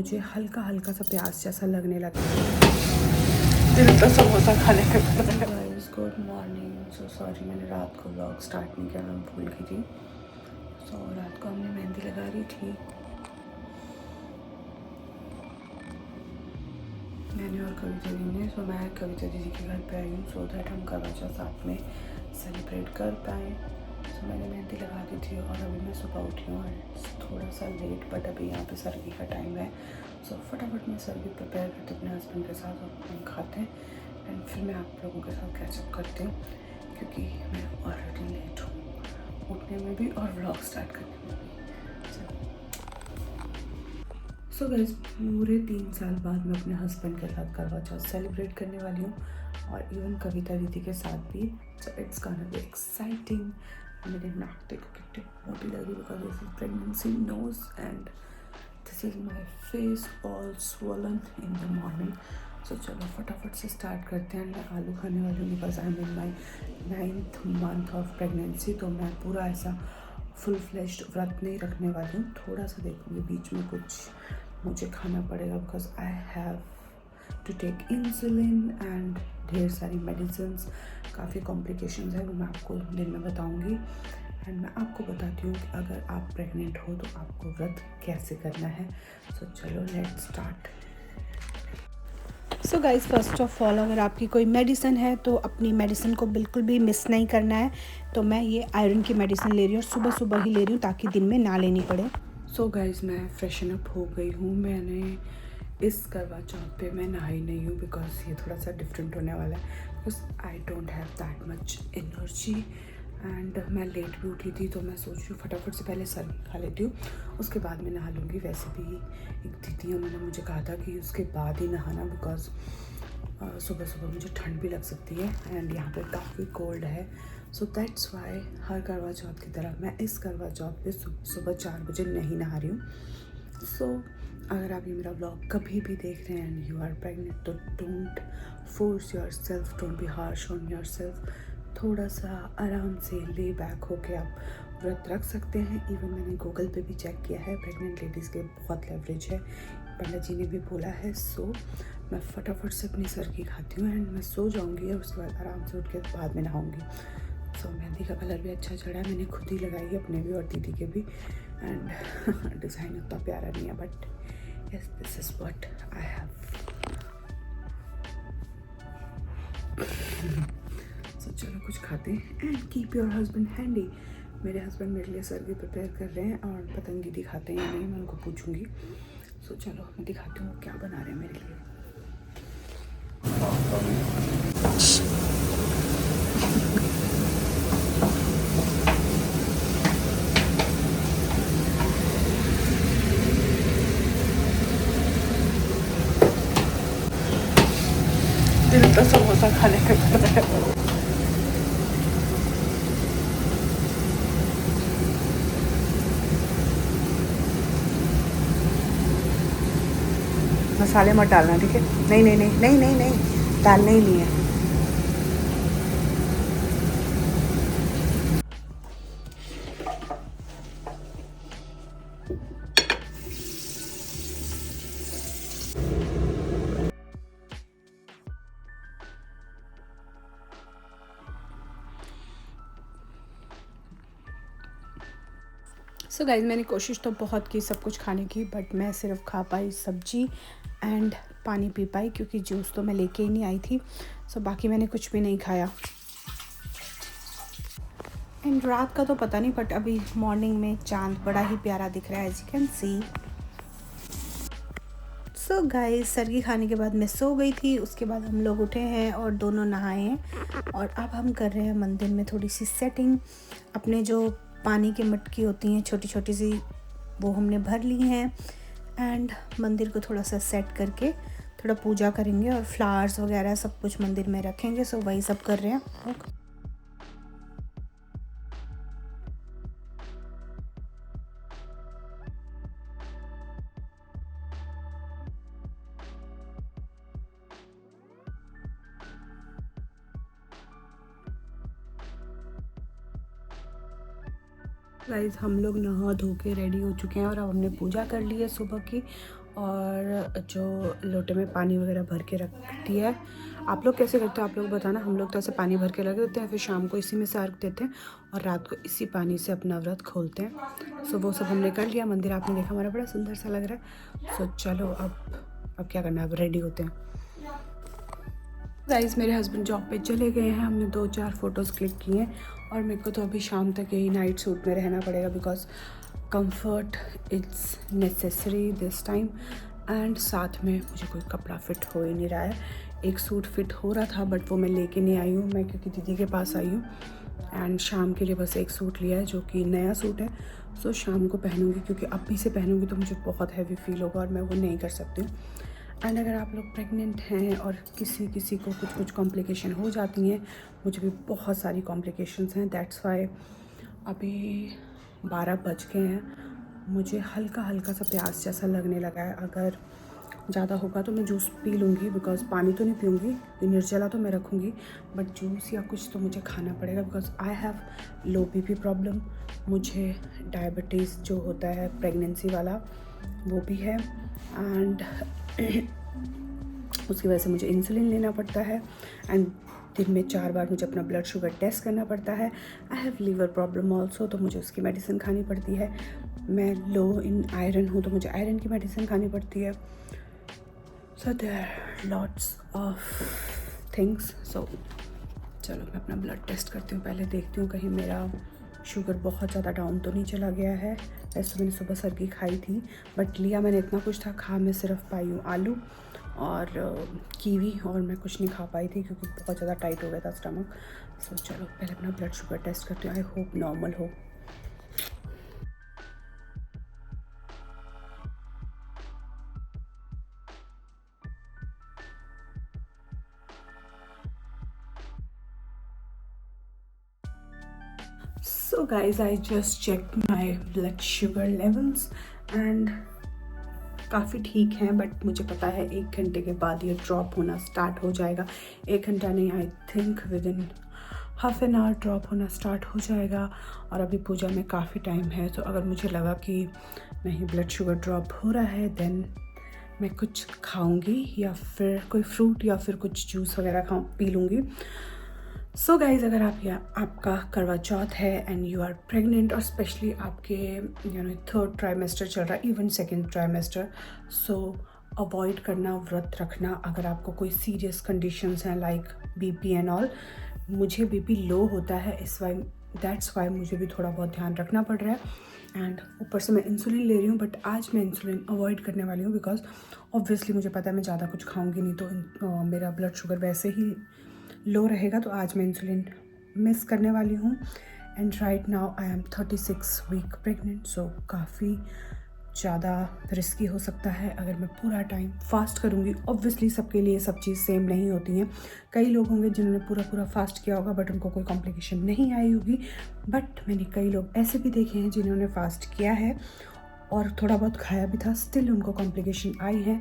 मुझे हल्का हल्का सा प्यास जैसा लगने लगा। दिल तो समोसा खाने का कर रहा है। Guys good morning. So sorry मैंने रात को व्लॉग स्टार्ट नहीं किया, मैं भूल गई थी। सो रात को हमने मेहंदी लगा रही थी, मैंने और कविता दीदी ने। सो मैं कविता दीदी के घर पे आई हूँ सो दैट हम करवा चौथ साथ में सेलिब्रेट कर पाएँ। सो मैंने मेहंदी लगा दी थी और अभी मैं सुबह उठी हूँ और थोड़ा सा लेट, बट अभी यहाँ पे सर्दी का टाइम है। सो फटाफट मैं सर्दी प्रिपेयर करती हूँ अपने हस्बैंड के साथ और हम खाते हैं एंड फिर मैं आप लोगों के साथ कैचअप करती हूँ क्योंकि मैं ऑलरेडी लेट हूँ उठने में भी और व्लॉग स्टार्ट करने में भी। सो गाइस पूरे 3 साल बाद मैं अपने हस्बैंड के साथ करवा चौथ सेलिब्रेट करने वाली हूँ और इवन कविता दीदी के साथ भी। So it's gonna be exciting. मेरे नाक देखो कितनी मोटी लग रही because this is pregnancy nose and this is my face all swollen in the morning. So चलो फटाफट से स्टार्ट करते हैं। मैं आलू खाने वाली हूँ because I am in my 9th month of pregnancy. तो मैं पूरा ऐसा फुल फ्लेश्ड व्रत नहीं रखने वाली हूँ, थोड़ा सा देखूँगी बीच में कुछ मुझे खाना पड़ेगा because I have to take insulin and ढेर सारी मेडिसिन्स, काफ़ी कॉम्प्लिकेशंस है वो मैं आपको दिन में बताऊंगी। एंड मैं आपको बताती हूँ कि अगर आप प्रेग्नेंट हो तो आपको व्रत कैसे करना है। सो चलो let's start. So guys first of all अगर आपकी कोई मेडिसिन है तो अपनी मेडिसिन को बिल्कुल भी मिस नहीं करना है। तो मैं ये आयरन की मेडिसिन ले रही हूँ, सुबह सुबह ही ले रही हूँ ताकि दिन में ना लेनी पड़े। सो गाइज़ मैं फ्रेशन अप हो गई हूँ। मैंने इस करवा चौथ पे मैं नहाई नहीं हूँ बिकॉज ये थोड़ा सा डिफरेंट होने वाला है because I don't have that much energy and मैं लेट भी उठी थी। तो मैं सोच रही हूँ फटाफट से पहले सर खा लेती हूँ उसके बाद मैं नहा लूँगी। वैसे भी एक दीदी उन्होंने मुझे कहा था कि उसके बाद ही नहाना बिकॉज सुबह सुबह मुझे ठंड भी लग सकती है एंड यहाँ पे काफ़ी कोल्ड है। सो दैट्स वाई हर करवा चौथ की तरह मैं इस करवा चौथ पे सुबह 4 बजे नहीं नहा रही हूँ। सो अगर आप ये मेरा व्लॉग कभी भी देख रहे हैं एंड यू आर प्रेग्नेंट तो don't force your self, don't be harsh on your self. थोड़ा सा आराम से ले बैक होके आप व्रत रख सकते हैं। इवन मैंने गूगल पे भी चेक किया है, प्रेग्नेंट लेडीज़ के बहुत लेवरेज है, पंडित जी ने भी बोला है। सो मैं फटाफट से अपनी सर की खाती हूँ एंड मैं सो जाऊँगी और उसके बाद आराम से उठ के बाद में नहाऊँगी। सो मेहंदी का कलर भी अच्छा चढ़ा है, मैंने खुद ही लगाई है अपने भी और दीदी के भी एंड डिज़ाइन उतना प्यारा नहीं है but yes this is what I have. So चलो कुछ खाते हैं and keep your husband handy. मेरे हस्बैंड मेरे लिए सर्दी प्रिपेयर कर रहे हैं और पता नहीं दीदी खाते हैं या नहीं, मैं उनको पूछूंगी। सो चलो मैं दिखाती हूँ क्या बना रहे हैं मेरे लिए। दिल तो समोसा खाने का कर रहा है। मसाले मत डालना ठीक है? नहीं नहीं नहीं नहीं नहीं नहीं डालने ही नहीं है। सो गाइज मैंने कोशिश तो बहुत की सब कुछ खाने की बट मैं सिर्फ खा पाई सब्जी एंड पानी पी पाई क्योंकि जूस तो मैं लेके ही नहीं आई थी। सो बाकी मैंने कुछ भी नहीं खाया एंड रात का तो पता नहीं बट अभी मॉर्निंग में चांद बड़ा ही प्यारा दिख रहा है as you can see. So guys सर्गी खाने के बाद मैं सो गई थी, उसके बाद हम लोग उठे हैं और दोनों नहाए हैं और अब हम कर रहे हैं मंदिर में थोड़ी सी सेटिंग। अपने जो पानी की मटकी होती हैं छोटी छोटी सी वो हमने भर ली हैं एंड मंदिर को थोड़ा सा सेट करके थोड़ा पूजा करेंगे और फ्लावर्स वगैरह सब कुछ मंदिर में रखेंगे। सो वही सब कर रहे हैं। गाइस हम लोग नहा धो के रेडी हो चुके हैं और अब हमने पूजा कर ली है सुबह की और जो लोटे में पानी वगैरह भर के रखती है। आप लोग कैसे करते हो आप लोग बताना। हम लोग तो ऐसे पानी भर के रख देते हैं, फिर शाम को इसी में से अर्घ देते हैं और रात को इसी पानी से अपना व्रत खोलते हैं। सो वो सब हमने कर लिया। मंदिर आपने देखा हमारा बड़ा सुंदर सा लग रहा है। सो चलो अब क्या करना है, अब रेडी होते हैं। गाइस मेरे हस्बैंड जॉब पे चले गए हैं, हमने 2-4 फ़ोटोज़ क्लिक किए हैं और मेरे को तो अभी शाम तक यही नाइट सूट में रहना पड़ेगा because comfort it's necessary this time. And साथ में मुझे कोई कपड़ा फिट हो ही नहीं रहा है। एक सूट फिट हो रहा था बट वो मैं लेके नहीं आई हूँ, मैं क्योंकि दीदी के पास आई हूँ। एंड शाम के लिए बस एक सूट लिया है जो कि नया सूट है। सो शाम को पहनूंगी क्योंकि अभी से पहनूंगी तो मुझे बहुत हैवी फील होगा और मैं वो नहीं कर सकती हूँ। एंड अगर आप लोग प्रेग्नेंट हैं और किसी को कुछ कॉम्प्लिकेशन हो जाती हैं, मुझे भी बहुत सारी कॉम्प्लिकेशंस हैं, दैट्स वाई अभी 12 बज गए हैं। मुझे हल्का हल्का सा प्यास जैसा लगने लगा है। अगर ज़्यादा होगा तो मैं जूस पी लूँगी बिकॉज़ पानी तो नहीं पीऊँगी, निर्जला तो मैं रखूँगी, बट जूस या कुछ तो मुझे खाना पड़ेगा because I have low BP problem. मुझे डायबिटीज़ जो होता है प्रेगनेंसी वाला वो भी है एंड उसकी वजह से मुझे इंसुलिन लेना पड़ता है एंड दिन में 4 बार मुझे अपना ब्लड शुगर टेस्ट करना पड़ता है। I have liver problem also, तो मुझे उसकी मेडिसिन खानी पड़ती है। मैं लो इन आयरन हूँ तो मुझे आयरन की मेडिसिन खानी पड़ती है। So there are lots of things. So चलो मैं अपना ब्लड टेस्ट करती हूँ, पहले देखती हूँ कहीं मेरा शुगर बहुत ज़्यादा डाउन तो नहीं चला गया है। वैसे मैंने सुबह सरगी खाई थी बट लिया मैंने इतना कुछ था, खा मैं सिर्फ पाई हूँ आलू और कीवी और मैं कुछ नहीं खा पाई थी क्योंकि बहुत ज़्यादा टाइट हो गया था स्टमक। सो चलो पहले अपना ब्लड शुगर टेस्ट करती हूँ, आई होप नॉर्मल हो। So guys, I just checked my blood sugar levels and काफ़ी ठीक हैं, बट मुझे पता है 1 घंटे के बाद ये ड्रॉप होना स्टार्ट हो जाएगा। 1 घंटा नहीं, I think with in half an hour drop होना स्टार्ट हो जाएगा। और अभी पूजा में काफ़ी टाइम है, तो अगर मुझे लगा कि नहीं ब्लड शुगर ड्रॉप हो रहा है देन मैं कुछ खाऊंगी या फिर कोई फ्रूट या फिर कुछ जूस वगैरह पी लूँगी। सो गाइज़ अगर आपका करवा चौथ है एंड यू आर प्रेग्नेंट और स्पेशली आपके 3rd ट्राइमेस्टर चल रहा है, इवन 2nd ट्राइमेस्टर, सो अवॉइड करना व्रत रखना। अगर आपको कोई सीरियस कंडीशंस हैं लाइक बीपी एंड ऑल, मुझे बीपी लो होता है दैट्स वाई मुझे भी थोड़ा बहुत ध्यान रखना पड़ रहा है। एंड ऊपर से मैं इंसुलिन ले रही हूँ बट आज मैं इंसुलिन अवॉइड करने वाली हूँ बिकॉज ऑब्वियसली मुझे पता है मैं ज़्यादा कुछ खाऊंगी नहीं तो मेरा ब्लड शुगर वैसे ही लो रहेगा, तो आज मैं इंसुलिन मिस करने वाली हूँ। And right now I am 36 week pregnant, so काफ़ी ज़्यादा रिस्की हो सकता है अगर मैं पूरा टाइम फास्ट करूँगी। ऑब्वियसली सबके लिए सब चीज़ सेम नहीं होती हैं, कई लोग होंगे जिन्होंने पूरा फास्ट किया होगा बट उनको कोई कॉम्प्लिकेशन नहीं आई होगी, बट मैंने कई लोग ऐसे भी देखे हैं जिन्होंने फास्ट किया है और थोड़ा बहुत खाया भी था, स्टिल उनको कॉम्प्लिकेशन आई है।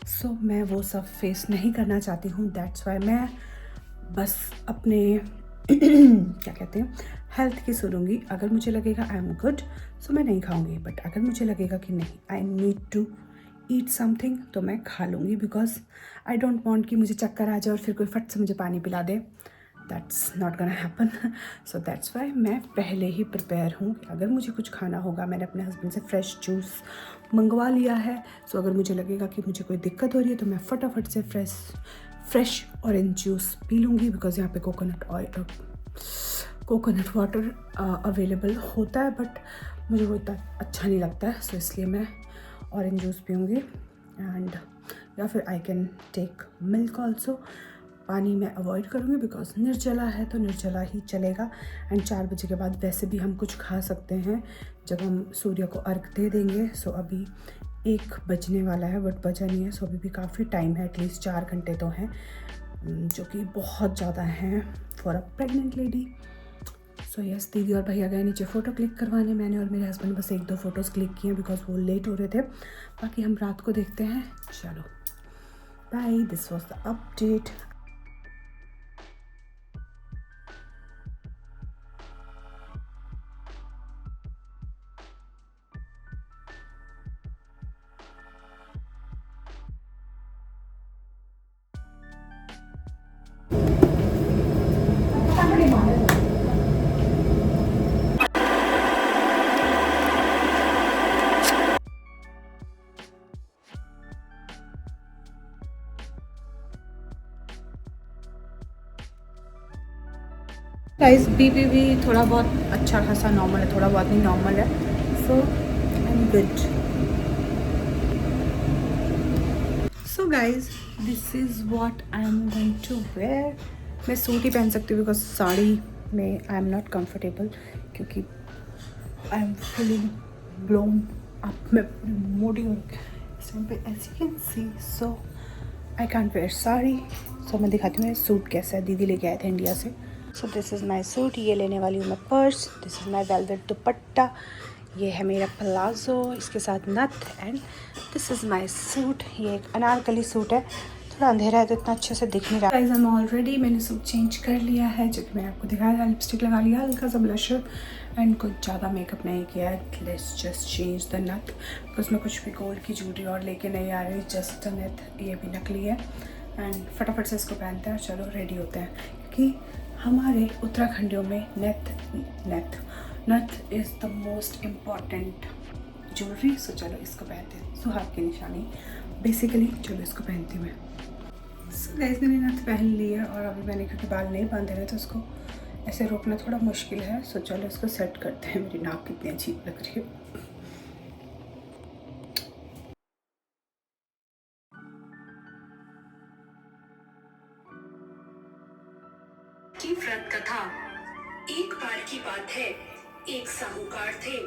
सो मैं वो सब फेस नहीं करना चाहती हूँ, दैट्स वाई मैं बस अपने क्या कहते हैं हेल्थ की सुनूंगी। अगर मुझे लगेगा आई एम गुड सो मैं नहीं खाऊंगी, बट अगर मुझे लगेगा कि नहीं I need to eat something तो मैं खा लूँगी बिकॉज आई डोंट वांट कि मुझे चक्कर आ जाए और फिर कोई फट से मुझे पानी पिला दे, that's not gonna happen. So that's why मैं पहले ही प्रिपेयर हूँ कि अगर मुझे कुछ खाना होगा, मैंने अपने हस्बैंड से फ्रेश जूस मंगवा लिया है। सो अगर मुझे लगेगा कि मुझे कोई दिक्कत हो रही है तो मैं फटाफट से फ्रेश ऑरेंज जूस पी लूँगी बिकॉज यहाँ पे कोकोनट वाटर अवेलेबल होता है बट मुझे वो इतना अच्छा नहीं लगता है, सो इसलिए मैं ऑरेंज जूस पीऊँगी। एंड या फिर I can take milk also. पानी मैं अवॉइड करूँगी बिकॉज निर्जला है तो निर्जला ही चलेगा। एंड 4 बजे के बाद वैसे भी हम कुछ खा सकते हैं जब हम सूर्य को अर्घ दे देंगे। सो अभी 1 बजने वाला है बट बजा नहीं है, सो अभी भी काफ़ी टाइम है, एटलीस्ट 4 घंटे तो हैं, जो कि बहुत ज़्यादा हैं for a pregnant lady. So yes, दीदी और भैया गए नीचे फ़ोटो क्लिक करवाने, मैंने और मेरे हस्बैंड बस 1-2 फ़ोटोज़ क्लिक किए हैं बिकॉज वो लेट हो रहे थे, बाकी हम रात को देखते हैं। चलो bye, this was the update. Guys BP भी थोड़ा बहुत अच्छा खासा नॉर्मल है, थोड़ा बहुत नहीं नॉर्मल है, so I am good. So guys this is what I am going to wear. मैं सूट ही पहन सकती हूँ बिकॉज साड़ी में आई एम नॉट कंफर्टेबल, क्योंकि I am feeling blown up, मैं पूरी मोटी हो इस टाइम पे as you can see. So I can't wear sari. So मैं दिखाती हूँ मेरा सूट कैसा है, दीदी लेके आए थे इंडिया से। So this is my suit, ये लेने वाली हूँ मैं purse. This is my velvet दुपट्टा, ये है मेरा प्लाजो, इसके साथ नथ। And this is my suit, ये एक अनारकली सूट है, थोड़ा अंधेरा है तो इतना अच्छे से दिख नहीं रहा। गाइस आई एम ऑलरेडी, मैंने सूट चेंज कर लिया है, जो कि मैंने आपको दिखाया था। लिपस्टिक लगा लिया, हल्का सा ब्लशर, एंड कुछ ज़्यादा मेकअप नहीं किया है। लेट्स जस्ट चेंज द नथ, बिकॉज मैं कुछ भी गोल्ड की ज्वेलरी और लेके नहीं आ रही, जस्ट नथ, ये भी नकली है। एंड फटाफट से इसको पहनते हैं और चलो रेडी होते हैं, क्योंकि हमारे उत्तराखंडियों में nath is the most important jewellery. So चलो इसको पहनते हैं, सुहाग की निशानी बेसिकली। चलो इसको पहनती हूँ मैं। सो गाइस मैंने नथ पहन ली है, और अभी मैंने क्योंकि बाल नहीं बांधे हुए तो उसको ऐसे रोकना थोड़ा मुश्किल है। सो चलो इसको सेट करते हैं। मेरी नाक कितनी अजीब लग रही है। की व्रत कथा। एक बार की बात है, एक साहूकार थे,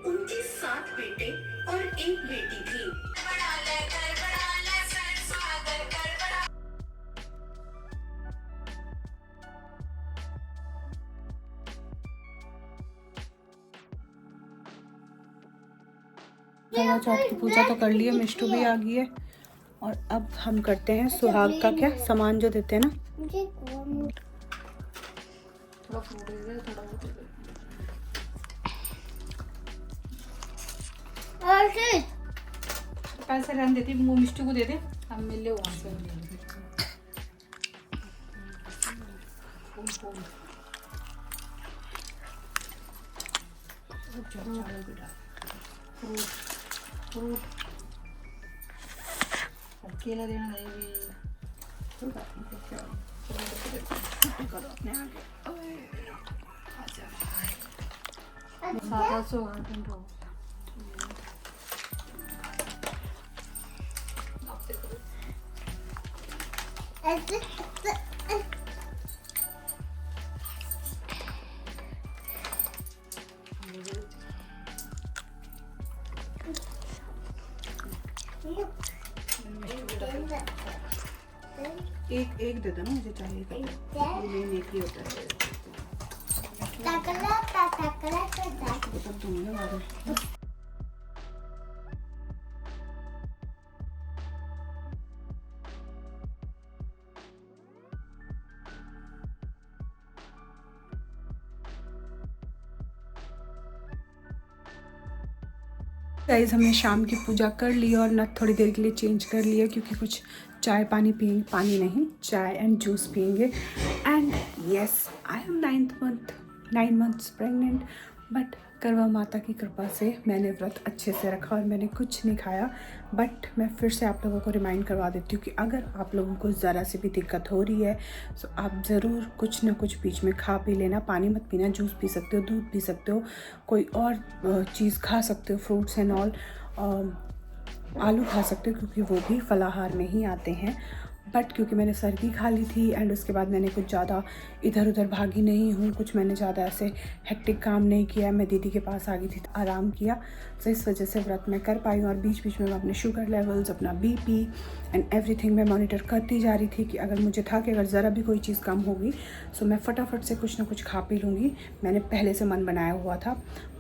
उनके 7 बेटे और एक बेटी थी। करवा चौथ की पूजा तो कर ली है, मिष्टू भी आ गई है, और अब हम करते हैं सुहाग का क्या सामान जो देते हैं ना। पैसे रहने देती, वो मिष्टू को दे दे, हम मिल ले वहाँ से। केला देना नहीं भी करो अपने आगे। 700 घंटों एक दे दो ना, मुझे चाहिए एक ही होता है। बता दूंगी ना बाद में। गाइस हमने शाम की पूजा कर ली और नथ थोड़ी देर के लिए चेंज कर लिया, क्योंकि कुछ चाय पानी पिएंगे, पानी नहीं चाय एंड जूस पिएंगे। And yes I am 9 months pregnant, but करवा माता की कृपा से मैंने व्रत अच्छे से रखा और मैंने कुछ नहीं खाया। बट मैं फिर से आप लोगों को रिमाइंड करवा देती हूँ कि अगर आप लोगों को ज़रा सी भी दिक्कत हो रही है तो आप ज़रूर कुछ ना कुछ बीच में खा पी लेना। पानी मत पीना, जूस पी सकते हो, दूध पी सकते हो, कोई और चीज़ खा सकते हो, फ्रूट्स एंड ऑल, आलू खा सकते हो, क्योंकि वो भी फलाहार में ही आते हैं। बट क्योंकि मैंने सर्दी खा ली थी एंड उसके बाद मैंने कुछ ज़्यादा इधर उधर भागी नहीं हूँ, कुछ मैंने ज़्यादा ऐसे हेक्टिक काम नहीं किया, मैं दीदी के पास आ गई थी, आराम किया, तो इस वजह से व्रत मैं कर पाई हूँ। और बीच बीच में मैं अपने शुगर लेवल्स, अपना बीपी एंड एवरीथिंग मैं मॉनिटर करती जा रही थी कि अगर मुझे था कि अगर ज़रा भी कोई चीज़ कम होगी तो मैं फटाफट से कुछ ना कुछ खा पी लूँगी। मैंने पहले से मन बनाया हुआ था,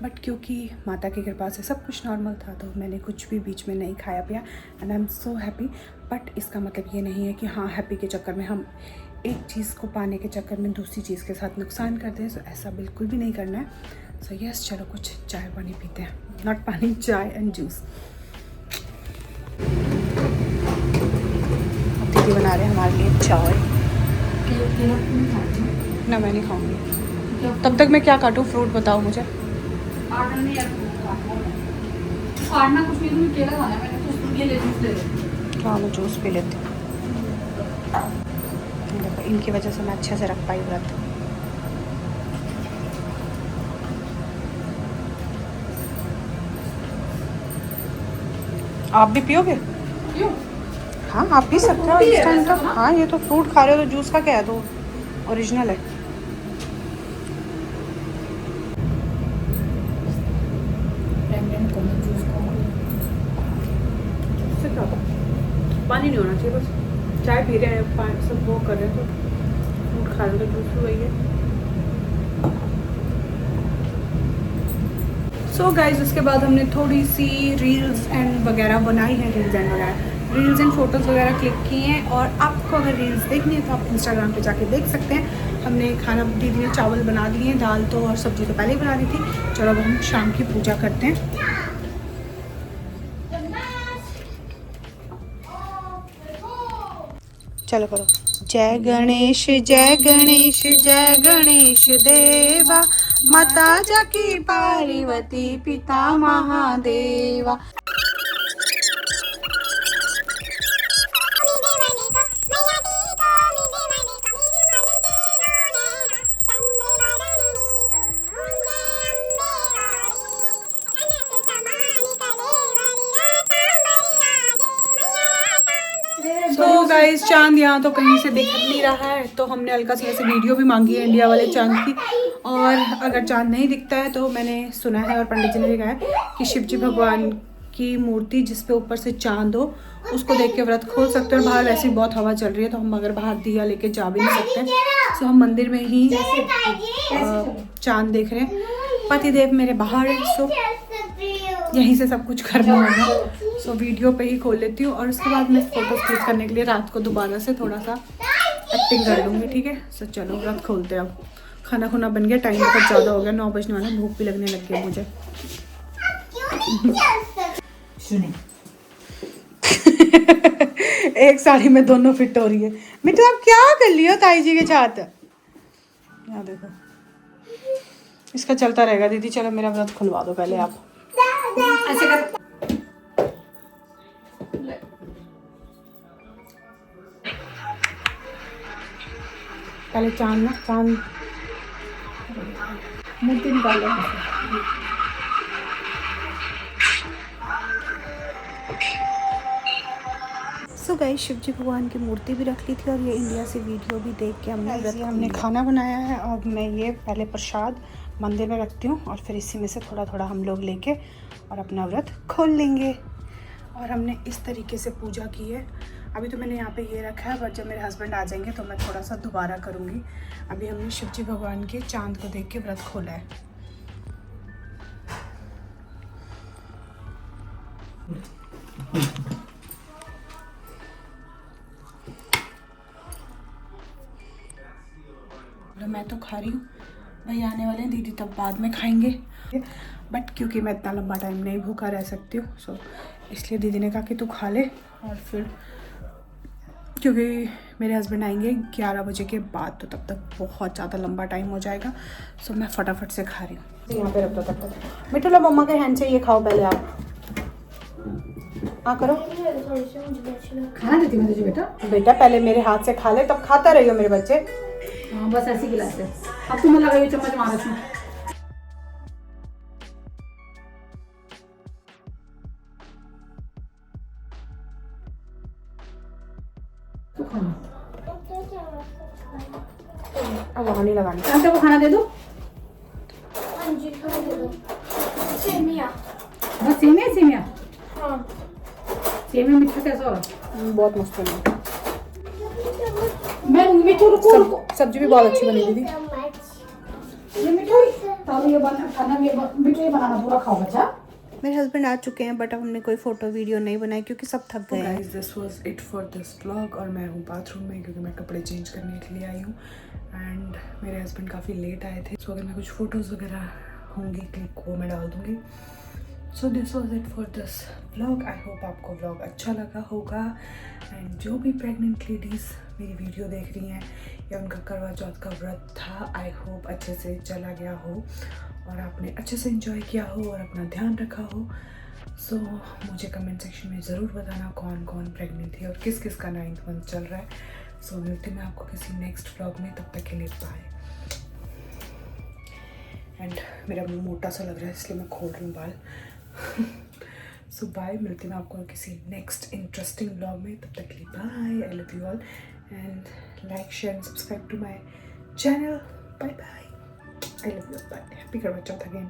बट क्योंकि माता की कृपा से सब कुछ नॉर्मल था तो मैंने कुछ भी बीच में नहीं खाया पिया and I am so happy. But इसका मतलब ये नहीं है कि हाँ हैप्पी के चक्कर में हम एक चीज़ को पाने के चक्कर में दूसरी चीज़ के साथ नुकसान कर दें, सो ऐसा बिल्कुल भी नहीं करना है। सो यस चलो कुछ चाय पानी पीते हैं, नॉट पानी, चाय एंड जूस। दीदी बना रहे हैं हमारे लिए चाय। ना मैं नहीं खाऊंगी। तब तक मैं क्या काटूँ, फ्रूट बताओ मुझे। काटना कुछ नहीं, तुम्हें केला खाना है, मैंने तो ये ले जूस ले लो। हाँ मैं जूस पी लेती हूँ। देखो इनकी वजह से मैं अच्छे से रख पाई व्रत। आप भी पियोगे? क्यों? हाँ आप पी सकते हो इस टाइम तक। हाँ ये तो फ्रूट खा रहे हो तो जूस का क्या है, तो ओरिजिनल है। इससे क्या होता है? पानी नहीं होना चाहिए, बस चाय पी रहे हैं, पानी सब वो कर रहे हैं, तो फ्रूट खा रहे हो तो जूस भी वही है। सो गाइज उसके बाद हमने थोड़ी सी रील्स एंड वगैरह बनाई है, रील्स एंड फोटोज़ वगैरह क्लिक की हैं। और आपको अगर रील्स देखनी है तो आप इंस्टाग्राम पे जाके देख सकते हैं। हमने खाना, दीदी ने चावल बना दिए हैं, दाल तो और सब्ज़ी तो पहले ही बना दी थी। चलो अब हम शाम की पूजा करते हैं। चलो करो। जय गणेश जय गणेश जय गणेश देवा, माता जाकी पार्वती पिता महादेवा। तो गाइस चांद यहाँ तो कहीं से दिख नहीं रहा है, तो हमने हल्का सी ऐसे वीडियो भी मांगी है इंडिया वाले चांद की। और अगर चांद नहीं दिखता है तो मैंने सुना है और पंडित जी ने भी कहा है कि शिव जी भगवान की मूर्ति जिस पे ऊपर से चांद हो उसको देख के व्रत खोल सकते हैं। और बाहर वैसे ही बहुत हवा चल रही है तो हम अगर बाहर दिया लेके जा भी नहीं सकते, तो हम मंदिर में ही चांद देख रहे हैं। पतिदेव मेरे बाहर है, सो यहीं से सब कुछ करना होगा। सो वीडियो पे ही खोल लेती हूँ और उसके बाद मैं फोटो क्लिक करने के लिए रात को दोबारा से थोड़ा सा एक्टिंग कर लूँगी, ठीक है। सो चलो व्रत खोलते हैं। अब खाना खुना बन गया, टाइम बहुत ज़्यादा हो गया, 9 बजने वाला, भूख भी लगने लग गया मुझे। सुने एक साड़ी में दोनों फिट हो रही है। मिट्टू आप क्या कर लियो ताई जी के साथ? यहाँ देखो, इसका चलता रहेगा। दीदी चलो मेरा व्रत खुलवा दो पहले आप। ऐसे कर। पहले चांद ना, चांद मूर्ति निकालो। सो गाइस शिव जी भगवान की मूर्ति भी रख ली थी और ये इंडिया से वीडियो भी देख के हमने खाना बनाया है। और मैं ये पहले प्रसाद मंदिर में रखती हूँ और फिर इसी में से थोड़ा थोड़ा हम लोग लेके और अपना व्रत खोल लेंगे। और हमने इस तरीके से पूजा की है। अभी तो मैंने यहाँ पे ये रखा है, बट जब मेरे हस्बैंड आ जाएंगे तो मैं थोड़ा सा दोबारा करूँगी। अभी हमने शिव जी भगवान के चांद को देख के व्रत खोला है। मैं तो खा रही हूँ, भाई आने वाले हैं, दीदी तब बाद में खाएंगे। बट क्योंकि मैं इतना लंबा टाइम नहीं भूखा रह सकती हूँ, सो इसलिए दीदी ने कहा कि तू खा ले। और फिर क्योंकि मेरे हस्बैंड आएंगे 11 बजे के बाद, तो तब तक बहुत ज़्यादा लंबा टाइम हो जाएगा। सो मैं फटाफट से खा रही हूँ। यहाँ पे रख दो तब तक। मिट्टू लो मम्मा के हैंड से ये खाओ पहले आप। हाँ करो। खाना देती मैं तुझे बेटा। बेटा पहले मेरे हाथ से खा ले, तब खाता रहियो मेरे बच्चे। हाँ बस ऐसी गिलास है। अब तुम्हें लगाइए चम्मच मारो इसमें। तो खाना अब वहाँ नहीं लगानी। अंकल को खाना दे दो। सेमिया। बस सेमिया सेमिया। हाँ। सेमिया मीठा कैसा हो रहा? बहुत मस्त बनी। मैं मीठू रुको। सब्जी भी बहुत अच्छी बनी दीदी। ये मीठू तो ये बना खाना, ये मीठू ये बनाना पूरा खाओ बच्चा। मेरे हस्बैंड आ चुके हैं, बट अब हमने कोई फ़ोटो वीडियो नहीं बनाई क्योंकि सब थक गए हैं। This was it for this vlog. और मैं हूँ बाथरूम में क्योंकि मैं कपड़े चेंज करने के लिए आई हूँ। एंड मेरे हस्बैंड काफ़ी लेट आए थे, सो अगर मैं कुछ फ़ोटोज़ वगैरह होंगी क्लिक वो मैं डाल दूँगी। So this was it for this vlog. I hope आपको व्लॉग अच्छा लगा होगा। एंड जो भी प्रेग्नेंट लेडीज़ मेरी वीडियो देख रही हैं या उनका करवा चौथ का व्रत था, आई होप अच्छे से चला गया हो और आपने अच्छे से एंजॉय किया हो और अपना ध्यान रखा हो। सो मुझे कमेंट सेक्शन में ज़रूर बताना कौन कौन प्रेग्नेंट थी और किस किस का 9th मंथ चल रहा है। सो मिलते मैं आपको किसी नेक्स्ट व्लॉग में, तब तक के लिए बाय। एंड मेरा मुँह मोटा सा लग रहा है इसलिए मैं खोल रही हूँ बाल। सो बाय, मिलती हूँ आपको किसी नेक्स्ट इंटरेस्टिंग ब्लॉग में। तब तक के लिए bye, I love you all and like share and subscribe to my channel. Bye bye, I love you, bye, happy Karva Chauth again.